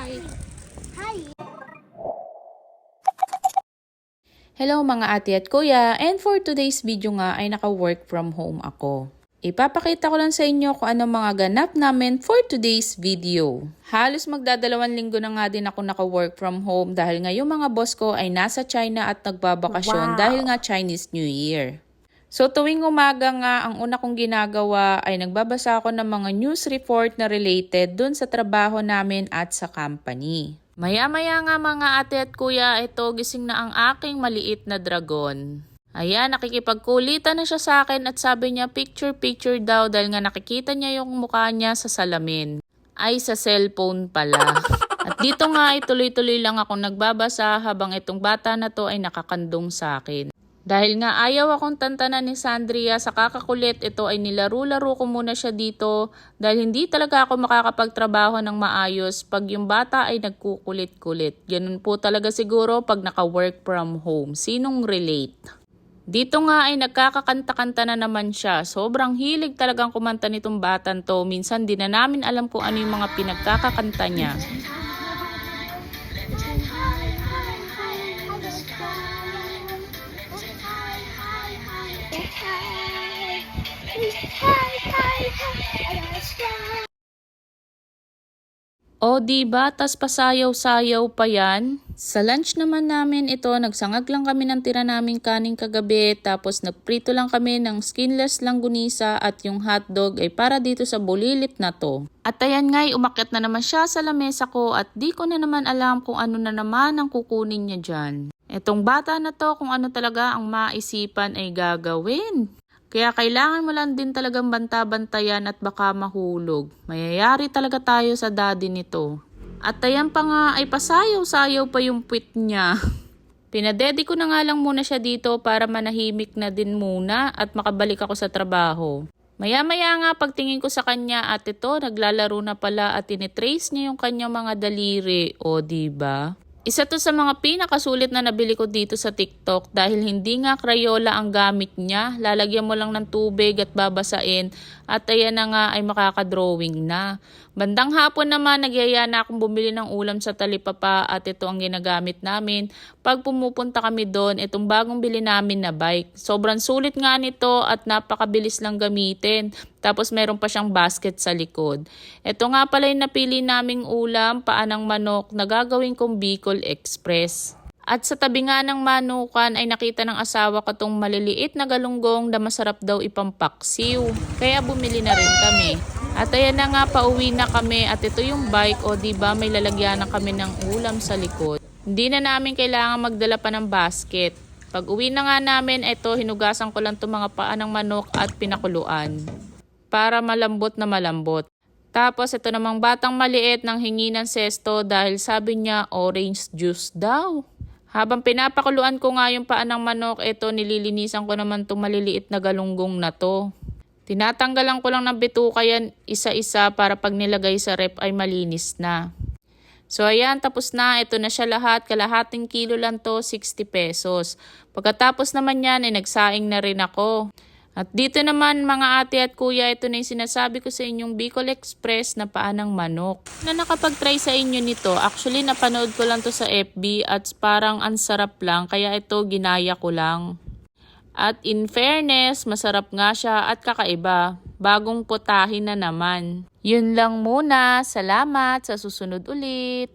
Hi! Hi! Hello mga ate at kuya, and for today's video nga ay naka-work from home ako. Ipapakita ko lang sa inyo kung ano mga ganap namin for today's video. Halos magdadalawang linggo na nga din ako naka-work from home dahil nga yung mga boss ko ay nasa China at nagbabakasyon dahil nga Chinese New Year. So tuwing umaga nga, ang una kong ginagawa ay nagbabasa ako ng mga news report na related dun sa trabaho namin at sa company. Maya-maya nga mga ate at kuya, ito gising na ang aking maliit na dragon. Ayan, nakikipagkulitan na siya sa akin at sabi niya picture daw dahil nga nakikita niya yung mukha niya sa salamin. Ay sa cellphone pala. At dito nga ay tuloy-tuloy lang ako nagbabasa habang itong bata na to ay nakakandong sa akin. Dahil nga ayaw akong tantanan ni Sandria sa kakakulit, ito ay nilaro-laro ko muna siya dito dahil hindi talaga ako makakapagtrabaho ng maayos pag yung bata ay nagkukulit-kulit. Ganun po talaga siguro pag naka-work from home. Sinong relate? Dito nga ay nagkakakanta-kanta na naman siya. Sobrang hilig talagang kumanta nitong batang to. Minsan di na namin alam kung ano yung mga pinagkakakanta niya. O diba, tas pasayaw-sayaw pa yan? Sa lunch naman namin ito, nagsangag lang kami ng tira naming kaning kagabi, tapos nagprito lang kami ng skinless langgunisa at yung hotdog ay para dito sa bulilit na to. At ayan nga, umakyat na naman siya sa lamesa ko at di ko na naman alam kung ano na naman ang kukunin niya dyan. Etong bata na to, kung ano talaga ang maisipan ay gagawin. Kaya kailangan mo lang din talagang banta-bantayan at baka mahulog. Mayayari talaga tayo sa daddy nito. At ayan pa nga ay pasayaw-sayaw pa yung puwit niya. Pinadedi ko na nga lang muna siya dito para manahimik na din muna at makabalik ako sa trabaho. Maya-maya nga pagtingin ko sa kanya at ito naglalaro na pala at tinitrace niya yung kanyang mga daliri. O diba? Isa to sa mga pinakasulit na nabili ko dito sa TikTok dahil hindi nga Crayola ang gamit niya. Lalagyan mo lang ng tubig at babasain at ayan na nga ay makakadrawing na. Bandang hapon naman nagyaya na akong bumili ng ulam sa talipapa at ito ang ginagamit namin. Pag pumupunta kami doon, itong bagong bili namin na bike. Sobrang sulit nga nito at napakabilis lang gamitin. Tapos meron pa siyang basket sa likod. Ito nga pala yung napili naming ulam, paanang manok na gagawin kong Bicol Express. At sa tabi nga ng manukan ay nakita ng asawa ko tong maliliit na galunggong na masarap daw ipampaksiw. Kaya bumili na rin kami. At ayan na nga, pauwi na kami at ito yung bike, o diba may lalagyan na kami ng ulam sa likod. Hindi na namin kailangan magdala pa ng basket. Pag uwi na nga namin, ito hinugasan ko lang itong mga paan ng manok at pinakuluan. Para malambot na malambot. Tapos ito namang batang maliit nang hingi ng sesto dahil sabi niya orange juice daw. Habang pinapakuluan ko nga yung paan ng manok, ito nililinisan ko naman itong maliliit na galunggong na to. Tinatanggalan ko lang ng bituka yan isa-isa para pag nilagay sa rep ay malinis na. So ayan, tapos na. Ito na siya lahat. Kalahating kilo lang to, 60 pesos. Pagkatapos naman yan ay nagsaing na rin ako. At dito naman mga ate at kuya, ito na yung sinasabi ko sa inyong Bicol Express na paanang manok. Na nakapag-try sa inyo nito, actually napanood ko lang to sa FB at parang ansarap lang, kaya ito ginaya ko lang. At in fairness, masarap nga siya at kakaiba. Bagong putahin na naman. Yun lang muna. Salamat, sa susunod ulit.